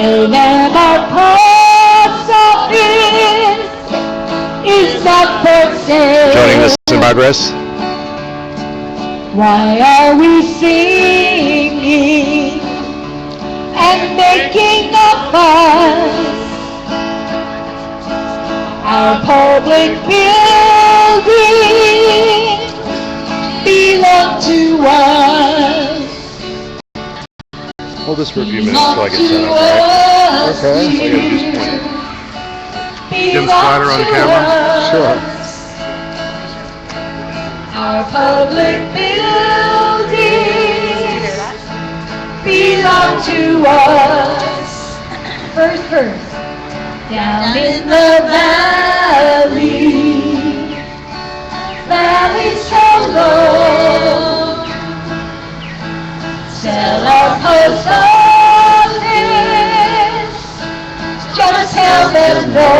say that our post office is not for sale. Joining us in progress. Why are we singing and making a fuss? Our public buildings belong to us. Hold this for a few minutes until I get set up, right? Okay. I gotta do some pointing. Jim Splatter on camera? Sure. Our public buildings belong to us. First verse. Down in the valley, valley so low, sell our post office, just tell them no.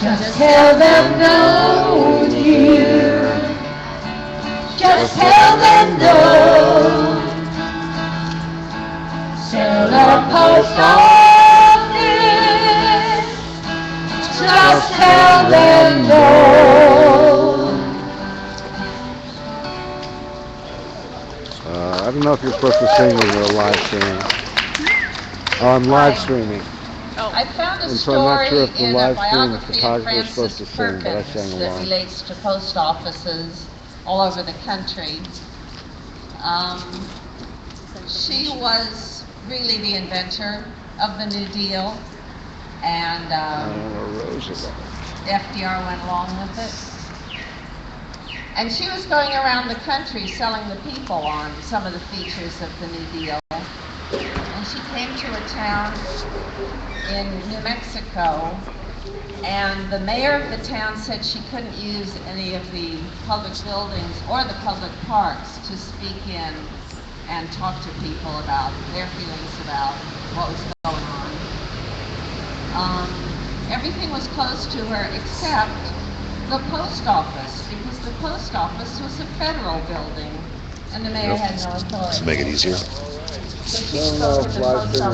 Just tell them no, dear. Just tell them no. Sell our post office. Just tell them no. I don't know if you're supposed to sing when you're live streaming. I'm live streaming. I found a And so I'm not sure story if the in a live stream biography photographer of is supposed Frances to sing, but I sang Perkins that along. relates to post offices all over the country. She was really the inventor of the New Deal, and FDR went along with it. And she was going around the country selling the people on some of the features of the New Deal. And she came to a town in New Mexico, and the mayor of the town said she couldn't use any of the public buildings or the public parks to speak in and talk to people about their feelings about what was going on. Everything was closed to her except the post office, because the post office was a federal building, and the mayor had no authority. To make it easier. So she spoke at the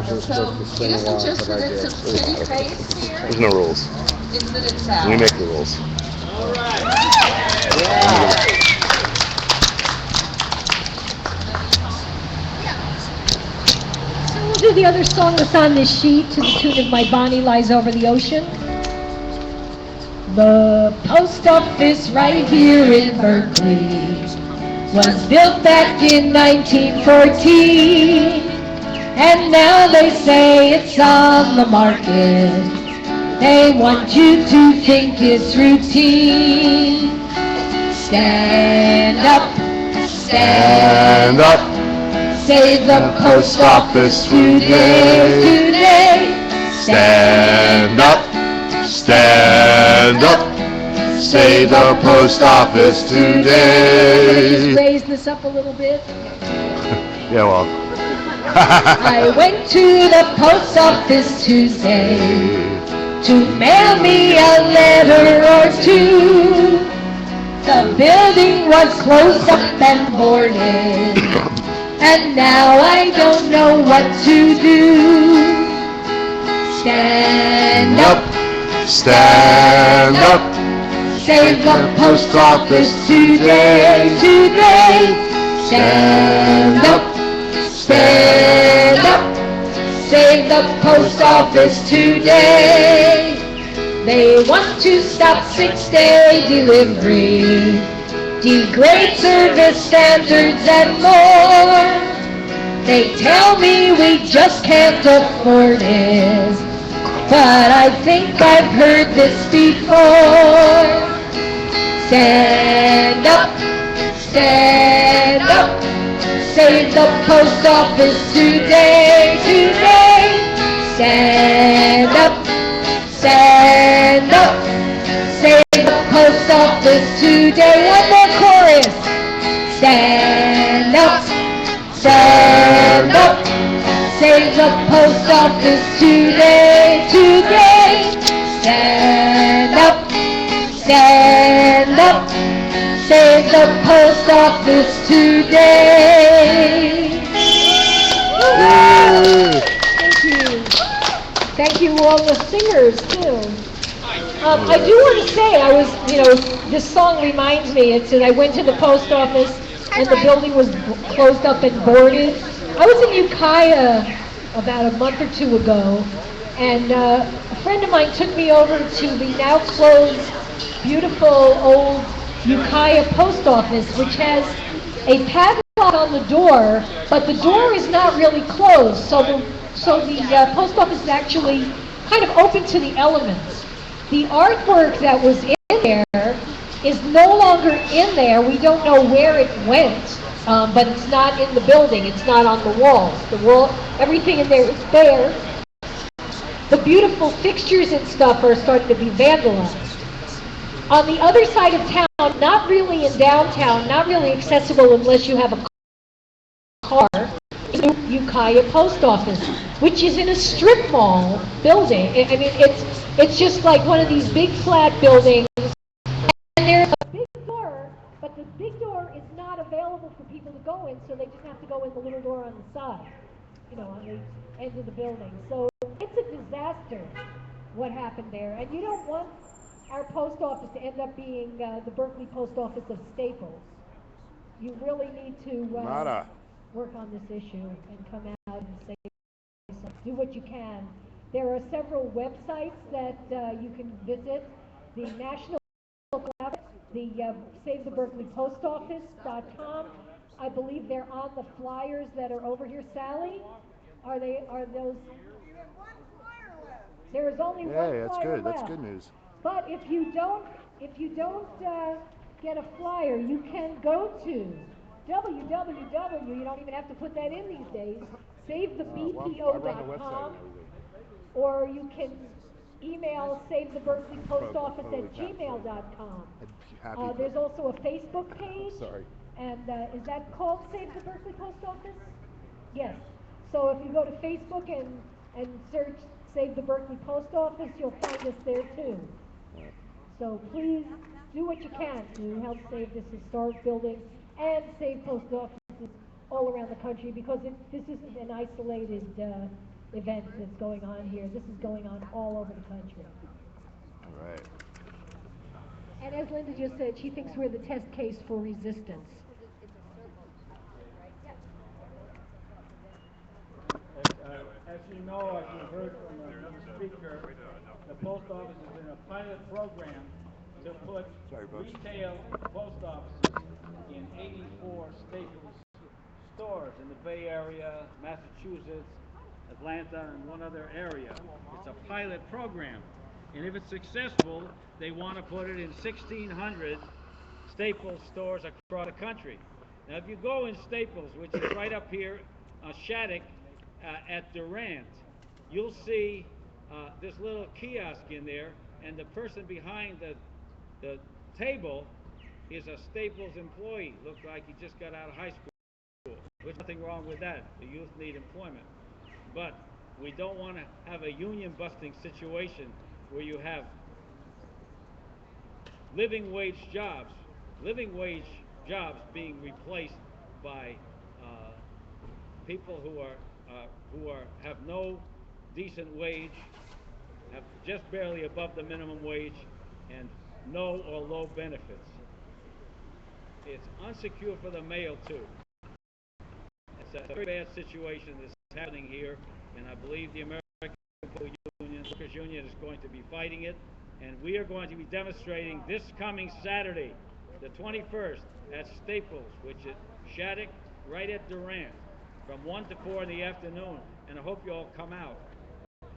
post office. So it isn't just that it's a pretty face here, There's no rules. it's that it's out. We make the rules. All right. Yeah. So we'll do the other song that's on this sheet to the tune of My Bonnie Lies Over the Ocean. The post office right here in Berkeley was built back in 1914, and now they say it's on the market. They want you to think it's routine. Stand up, stand up. Save the post office today. Stand up, stand up. Save the post office today. Raise this up a little bit. Yeah, well. I went to the post office Tuesday to mail me a letter or two. The building was closed up and boarded, and now I don't know what to do. Stand up, Stand up. save the post office today. Stand up, stand up, save the post office today. They want to stop 6-day delivery, degrade service standards and more. They tell me we just can't afford it, but I think I've heard this before. Stand up, save the post office today. Stand up, save the post office today. One more chorus. Stand up, save the post office today. Stand up, save the post office today. all the singers too. I do want to say, this song reminds me, it says I went to the post office and the building was closed up and boarded. I was in Ukiah about a month or two ago, and a friend of mine took me over to the now closed, beautiful old Ukiah post office, which has a padlock on the door, but the door is not really closed, so the post office is actually kind of open to the elements. The artwork that was in there is no longer in there. We don't know where it went, but it's not in the building. It's not on the walls. Everything in there is there. The beautiful fixtures and stuff are starting to be vandalized. On the other side of town, not really in downtown, not really accessible unless you have a car, is the Ukiah Post Office, which is in a strip mall building. I mean, it's just like one of these big flat buildings, and there's a big door, but the big door is not available for people to go in, so they just have to go in the little door on the side, on the end of the building. So it's a disaster what happened there, and you don't want our post office to end up being the Berkeley Post Office of Staples. You really need to work on this issue and come out and say something. Do what you can. There are several websites that you can visit. The National Collaborative, the Save the Berkeley Post Office.com. I believe they're on the flyers that are over here. Sally, are those? There is only one flyer that's good. left. That's good news. But if you don't get a flyer, you can go to www. You don't even have to put that in these days. SaveTheBPO.com, or you can email SaveTheBerkeleyPostOffice@gmail.com. There's also a Facebook page. And is that called Save the Berkeley Post Office? Yes. So if you go to Facebook and search Save the Berkeley Post Office, you'll find us there too. So please do what you can to help save this historic building and save post offices all around the country, because this isn't an isolated event that's going on here. This is going on all over the country. All right. And as Linda just said, she thinks we're the test case for resistance. As you know, as you heard from the speaker, the post office is in a pilot program to put retail post offices in 84 Staples stores in the Bay Area, Massachusetts, Atlanta, and one other area. It's a pilot program. And if it's successful, they want to put it in 1,600 Staples stores across the country. Now, if you go in Staples, which is right up here, Shattuck, at Durant, you'll see this little kiosk in there, and the person behind the table is a Staples employee. Looks like he just got out of high school. There's nothing wrong with that. The youth need employment. But we don't want to have a union-busting situation where you have living wage jobs being replaced by people who have no decent wage, have just barely above the minimum wage, and no or low benefits. It's unsecure for the male too. It's a very bad situation that's happening here, and I believe the American Workers Union is going to be fighting it, and we are going to be demonstrating this coming Saturday, the 21st, at Staples, which is Shattuck, right at Durant, from 1 to 4 in the afternoon, and I hope you all come out.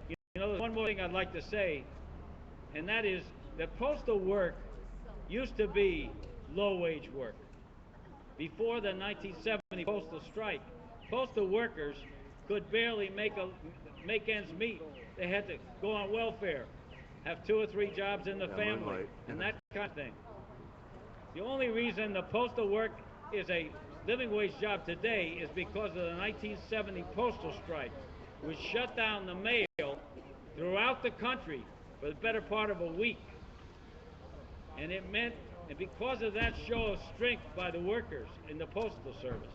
You know, there's one more thing I'd like to say, and that is that postal work used to be low-wage work. Before the 1970 postal strike, postal workers could barely make ends meet. They had to go on welfare, have 2 or 3 jobs in the family, and that kind of thing. The only reason the postal work is a living wage job today is because of the 1970 postal strike, which shut down the mail throughout the country for the better part of a week. And it meant, and because of that show of strength by the workers in the postal service,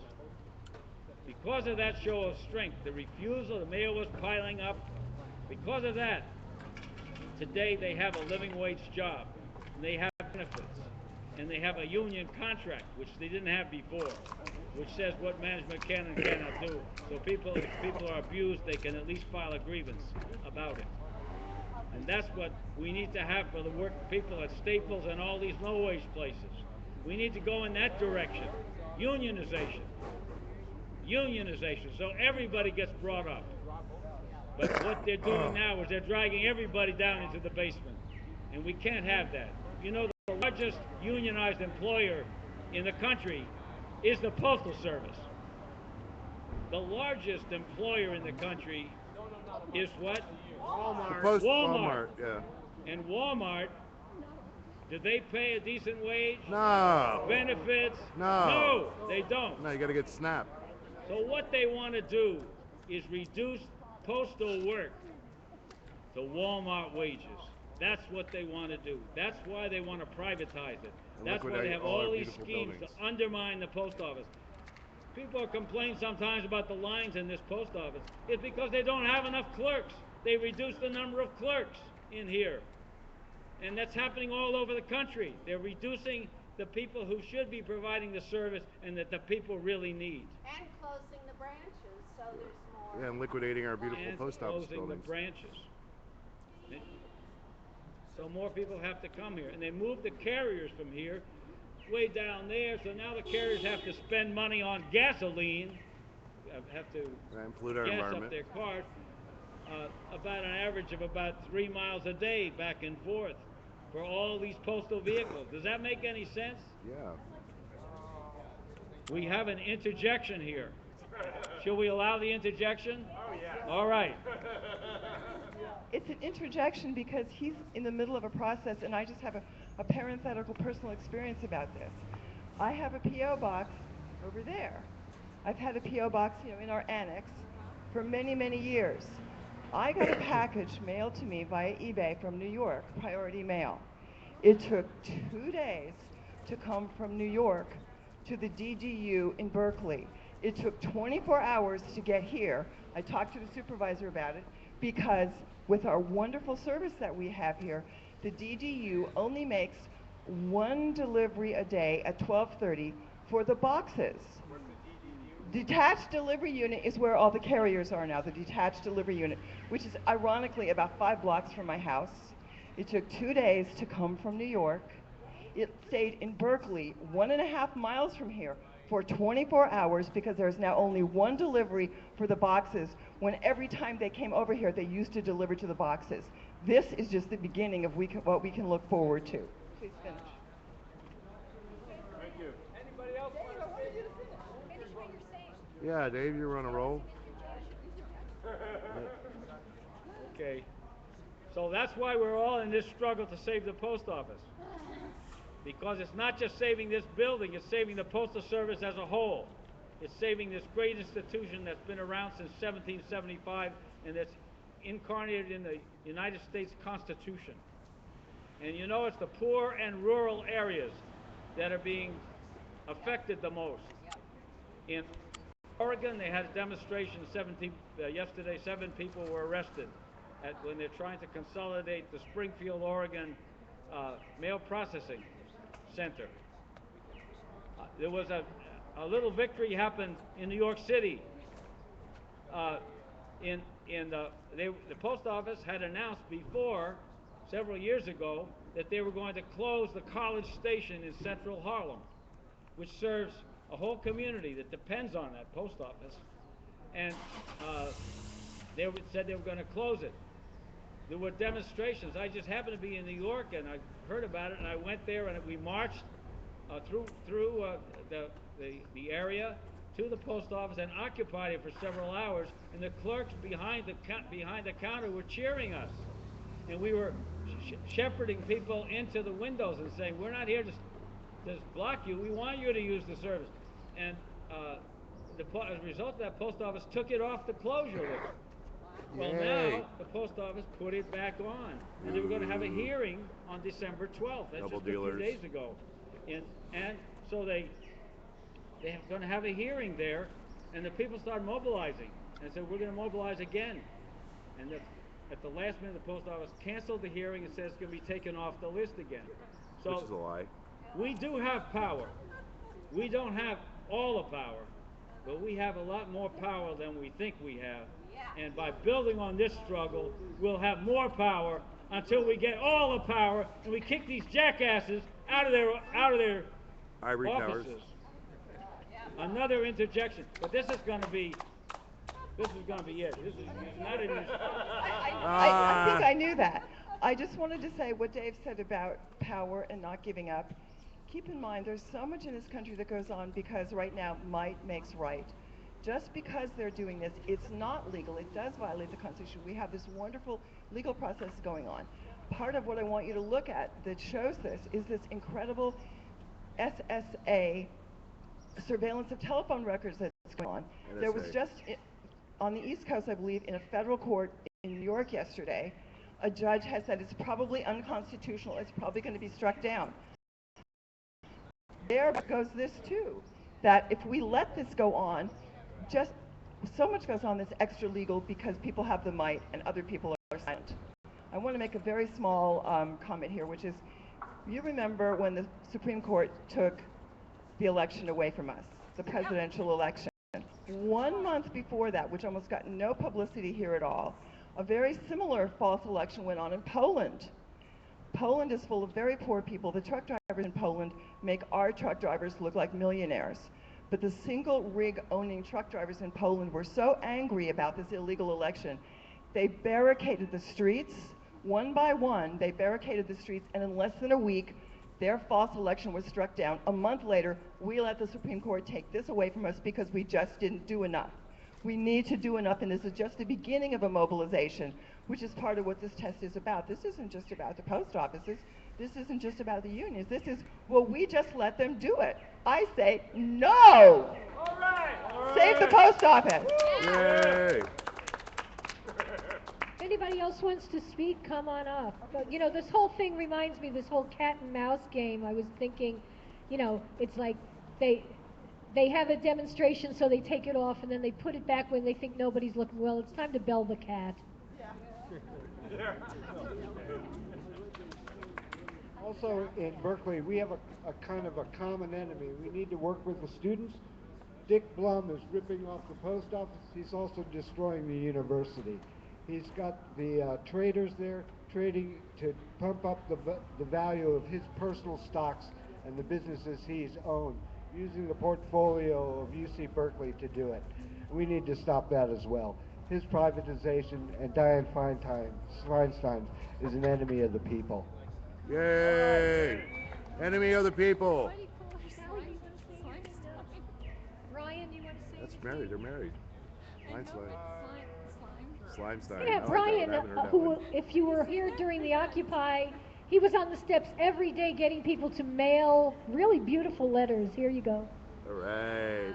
because of that show of strength, the refusal, the mail was piling up, Because of that, today they have a living wage job, and they have benefits, and they have a union contract, which they didn't have before, which says what management can and cannot do. So if people are abused, they can at least file a grievance about it. And that's what we need to have for the work people at Staples and all these low-wage places. We need to go in that direction. Unionization. Unionization, so everybody gets brought up. But what they're doing now is they're dragging everybody down into the basement. And we can't have that. You know, the largest unionized employer in the country is the Postal Service. The largest employer in the country is what? Walmart, yeah. And Walmart, do they pay a decent wage? No. Benefits? No. No, they don't. No, you got to get snapped. So what they want to do is reduce postal work to Walmart wages. That's what they want to do. That's why they want to privatize it. And That's why they liquidate have all our all these beautiful schemes buildings. to undermine the post office. People complain sometimes about the lines in this post office. It's because they don't have enough clerks. They reduced the number of clerks in here. And that's happening all over the country. They're reducing the people who should be providing the service and that the people really need. And closing the branches, so there's more. Yeah, and liquidating our beautiful And post office closing the buildings. branches. So more people have to come here. And they moved the carriers from here way down there, so now the carriers have to spend money on gasoline, have to And pollute our gas environment. up their cars, about an average of about 3 miles a day back and forth for all these postal vehicles. Does that make any sense? Yeah. We have an interjection here. Should we allow the interjection? Oh, yeah. All right. It's an interjection because he's in the middle of a process, and I just have a parenthetical personal experience about this. I have a P.O. box over there. I've had a P.O. box, in our annex for many, many years. I got a package mailed to me via eBay from New York, priority mail. It took 2 days to come from New York to the DDU in Berkeley. It took 24 hours to get here. I talked to the supervisor about it because with our wonderful service that we have here, the DDU only makes one delivery a day at 12:30 for the boxes. Detached delivery unit is where all the carriers are now, the detached delivery unit, which is ironically about 5 blocks from my house. It took 2 days to come from New York. It stayed in Berkeley, 1.5 miles from here, for 24 hours because there's now only one delivery for the boxes, when every time they came over here, they used to deliver to the boxes. This is just the beginning of what we can look forward to. Please finish. Thank you. Anybody else? Dave, I wanted you to finish. Finish what you're saying. Yeah, Dave, you're on a roll. Okay. So that's why we're all in this struggle to save the post office. Because it's not just saving this building, it's saving the Postal Service as a whole. It's saving this great institution that's been around since 1775 and that's incarnated in the United States Constitution. And it's the poor and rural areas that are being affected the most. In Oregon, they had a demonstration yesterday. 7 people were arrested when they're trying to consolidate the Springfield, Oregon mail processing center. There was a little victory happened in New York City. The post office had announced before, several years ago, that they were going to close the College Station in central Harlem, which serves a whole community that depends on that post office. And they said they were going to close it. There were demonstrations. I just happened to be in New York, and I heard about it, and I went there, and we marched through the area to the post office and occupied it for several hours. And the clerks behind the counter were cheering us, and we were shepherding people into the windows and saying, "We're not here to just block you. We want you to use the service." And as a result of that, post office took it off the closure list. Well, now the post office put it back on, and they were going to have a hearing on December 12th. That's Double just a dealers. few days ago. And so they're going to have a hearing there, and the people started mobilizing and said, "We're going to mobilize again." And at the last minute, the post office canceled the hearing and says it's going to be taken off the list again. Which is a lie. We do have power. We don't have all the power, but we have a lot more power than we think we have. And by building on this struggle, we'll have more power until we get all the power and we kick these jackasses out of their Ivory towers. offices. Another interjection, but this is going to be it. This is not an issue. I think I knew that. I just wanted to say what Dave said about power and not giving up. Keep in mind, there's so much in this country that goes on because right now might makes right. Just because they're doing this, it's not legal. It does violate the Constitution. We have this wonderful legal process going on. Part of what I want you to look at that shows this is this incredible SSA surveillance of telephone records that's going on. NSA. There was just on the East Coast, I believe, in a federal court in New York yesterday, a judge has said it's probably unconstitutional. It's probably going to be struck down. There goes this too, that if we let this go on, just so much goes on that's extra legal because people have the might and other people are silent. I want to make a very small comment here, which is, you remember when the Supreme Court took the election away from us, the presidential election. 1 month before that, which almost got no publicity here at all, a very similar false election went on in Poland. Poland is full of very poor people. The truck drivers in Poland make our truck drivers look like millionaires. But the single rig owning truck drivers in Poland were so angry about this illegal election, they barricaded the streets. One by one, they barricaded the streets, and in less than a week, their false election was struck down. A month later, we let the Supreme Court take this away from us because we just didn't do enough. We need to do enough, and this is just the beginning of a mobilization, which is part of what this test is about. This isn't just about the post offices. This isn't just about the unions. This is, well, we just let them do it. I say, no! All right. Save the post office. Yay! If anybody else wants to speak, come on up. But, you know, this whole thing reminds me of this whole cat and mouse game. I was thinking, you know, it's like they have a demonstration, so they take it off, and then they put it back when they think nobody's looking. Well, it's time to bell the cat. Also, in Berkeley, we have a kind of a common enemy. We need to work with the students. Dick Blum is ripping off the post office. He's also destroying the university. He's got the traders there trading to pump up the value of his personal stocks and the businesses he's owned, using the portfolio of UC Berkeley to do it. We need to stop that as well. His privatization and Dianne Feinstein's is an enemy of the people. Yay! Enemy of the people. Brian, you want to say That's anything? married. They're married. Slimestein. Yeah, I like Brian, that one. I haven't heard that who, one. if you were here during the Occupy, he was on the steps every day getting people to mail really beautiful letters. Here you go. All right.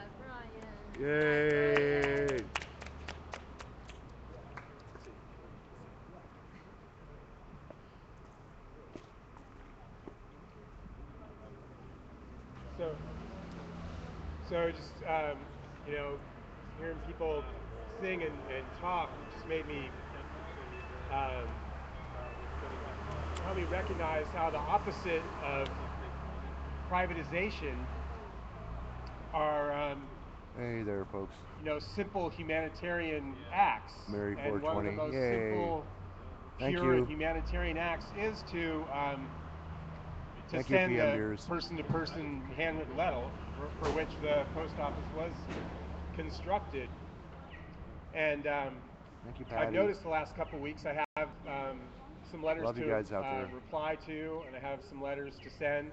Yay! So just, you know, hearing people sing and talk just made me, help me recognize how the opposite of privatization are, Hey there, folks. you know, simple humanitarian acts. Mary And one of the 420. most Yay. simple, Thank pure you. humanitarian acts is to Thank you, send PM a Beers. person-to-person handwritten letter for which the post office was constructed. And Thank you, I've Patty. noticed the last couple of weeks I have some letters Love you to guys out there. reply to, and I have some letters to send.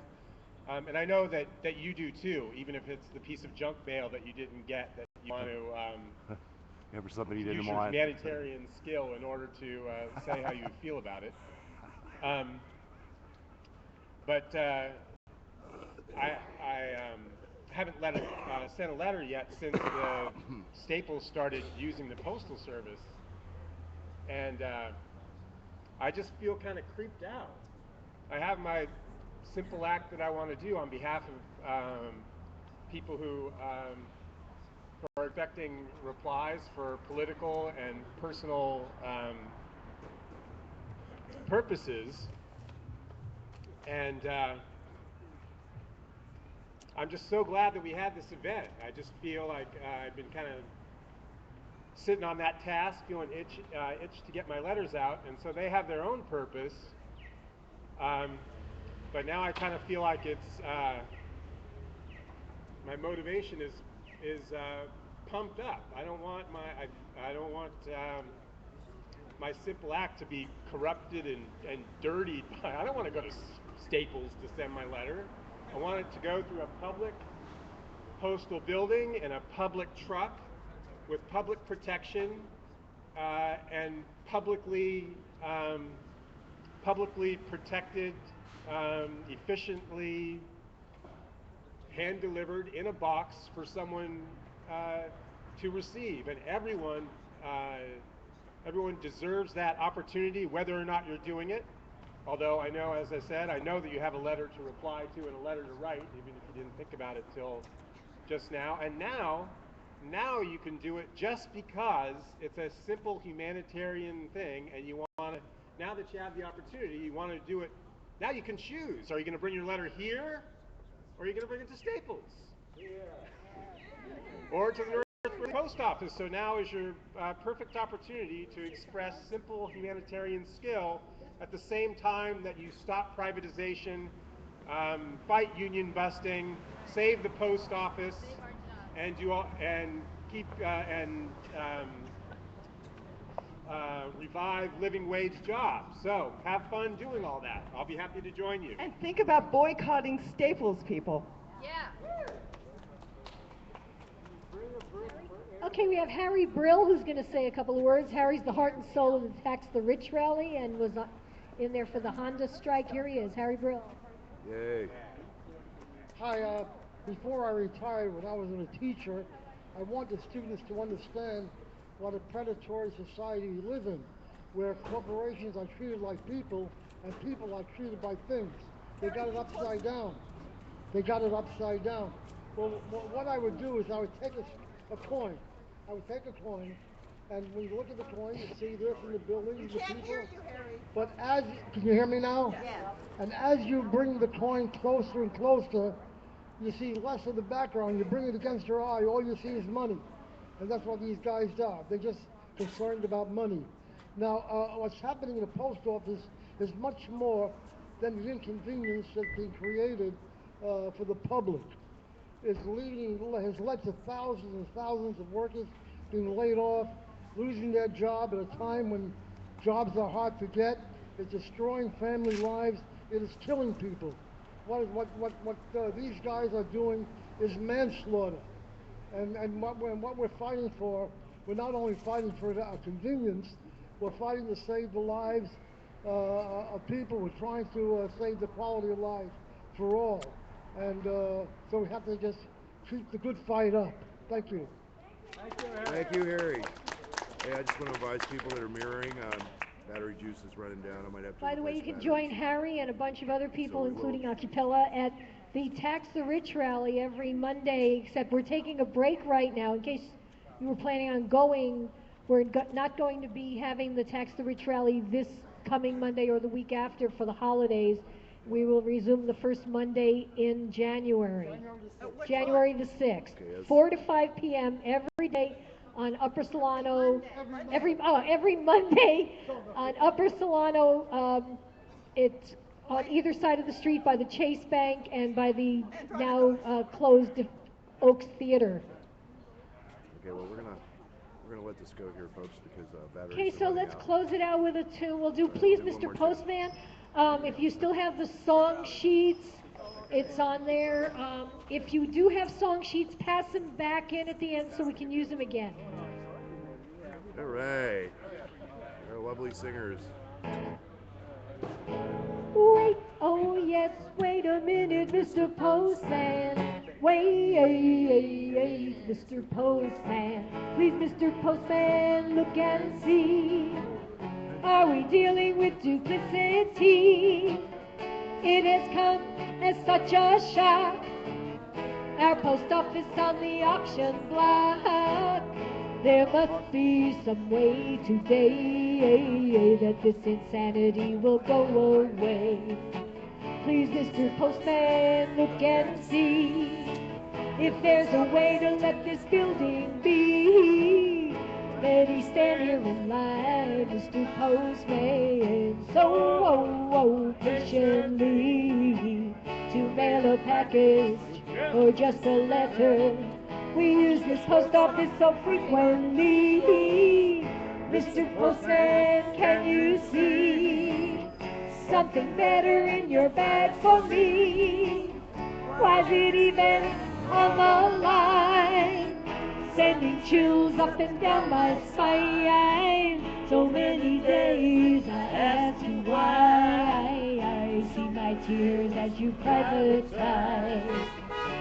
And I know that you do too, even if it's the piece of junk mail that you didn't get that you want to Yeah, for somebody you use didn't your want. humanitarian skill in order to say how you feel about it. But I haven't sent a letter yet since the Staples started using the Postal Service, and I just feel kind of creeped out. I have my simple act that I want to do on behalf of people who are expecting replies for political and personal purposes. And I'm just so glad that we had this event. I just feel like I've been kind of sitting on that task, feeling itch to get my letters out, and so they have their own purpose. But now I kind of feel like it's my motivation is pumped up. I don't want my simple act to be corrupted and dirtied by. I don't want to go to Staples to send my letter. I want it to go through a public postal building and a public truck with public protection and publicly protected, efficiently hand-delivered in a box for someone to receive. And everyone deserves that opportunity, whether or not you're doing it. Although I know, as I said, I know that you have a letter to reply to and a letter to write, even if you didn't think about it till just now. And now you can do it just because it's a simple humanitarian thing, and you want to, now that you have the opportunity, you want to do it. Now you can choose. Are you going to bring your letter here, or are you going to bring it to Staples? Or to the post office? So now is your perfect opportunity to express simple humanitarian skill at the same time that you stop privatization, fight union busting, save the post office, and revive living wage jobs. So have fun doing all that. I'll be happy to join you. And think about boycotting Staples, people. Okay, we have Harry Brill, who's going to say a couple of words. Harry's the heart and soul of the Tax the Rich rally and was in there for the Honda strike. Here he is, Harry Brill. Yay. Hi, before I retired, when I was a teacher, I wanted students to understand what a predatory society we live in, where corporations are treated like people and people are treated by things. They got it upside down. Well, what I would do is I would take a coin. I would take a coin, and when you look at the coin, you see this in the buildings, the people. Harry. But can you hear me now? Yes. And as you bring the coin closer and closer, you see less of the background. You bring it against your eye, all you see is money. And that's what these guys are. They're just concerned about money. Now, what's happening in the post office is much more than the inconvenience that's being created for the public. Has led to thousands and thousands of workers being laid off, losing their job at a time when jobs are hard to get. It's destroying family lives. It is killing people. What these guys are doing is manslaughter. And what we're fighting for, we're not only fighting for a convenience, we're fighting to save the lives of people. We're trying to save the quality of life for all. And so we have to just keep the good fight up. Thank you. Thank you, Harry. Hey, I just want to advise people that are mirroring, battery juice is running down. I might have to. By the way, you replace can batteries. join Harry and a bunch of other people, So including Acapella, at the Tax the Rich rally every Monday, except we're taking a break right now in case you were planning on going. We're not going to be having the Tax the Rich rally this coming Monday or the week after for the holidays. We will resume the first Monday in January. January the 6th, Okay, 4 to 5 p.m. every day on Upper Solano. Every Monday on Upper Solano. It's on either side of the street by the Chase Bank and by the now closed Oaks Theater. Okay, well we're gonna let this go here, folks, because batteries. Okay, are so running let's out. close it out with a tune. We'll do Please, do one Mr. more tune. Postman. If you still have the song sheets, it's on there. If you do have song sheets, pass them back in at the end so we can use them again. Hooray! They're lovely singers. Wait, oh yes, wait a minute, Mr. Postman. Wait, Mr. Postman. Please, Mr. Postman, look and see. Are we dealing with duplicity? It has come as such a shock. Our post office on the auction block. There must be some way today that this insanity will go away. Please, Mr. Postman, look and see if there's a way to let this building be. Let me stand here in line, Mr. Postman, so patiently to mail a package or just a letter. We use this post office so frequently. Mr. Postman, can you see something better in your bag for me? Why is it even on the line? Sending chills up and down my spine. So many days I ask you why. I see my tears as you privatize.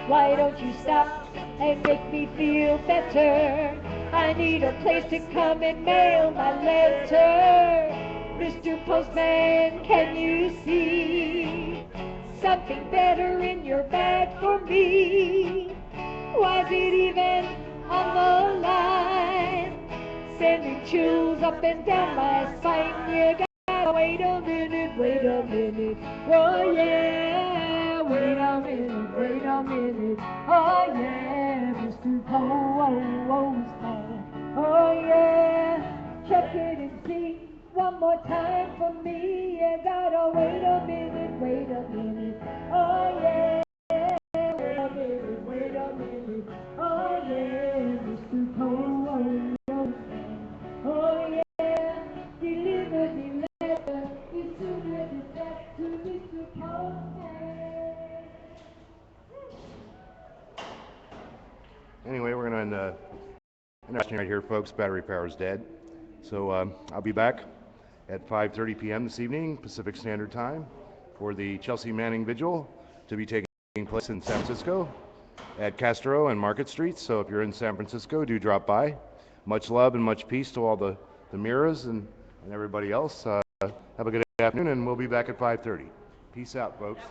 Why don't you stop and make me feel better? I need a place to come and mail my letter. Mr. Postman, can you see something better in your bag for me? Why is it even on the line? Sending chills up and down my spine. You gotta wait a minute, oh yeah, wait a minute, oh yeah, Mr. Postman, oh yeah, check it and see one more time for me. You gotta wait a minute, oh yeah. Wait a minute, oh yeah, Mr. Postman, oh yeah, deliver the letter, it's sooner than that to Mr. Postman. Anyway, we're going to end the interaction right here, folks. Battery power is dead. So I'll be back at 5:30 p.m. this evening, Pacific Standard Time, for the Chelsea Manning Vigil to be taking place in San Francisco at Castro and Market Streets. So if you're in San Francisco, do drop by. Much love and much peace to all the mirrors and everybody else. Have a good afternoon, and we'll be back at 5:30. Peace out, folks.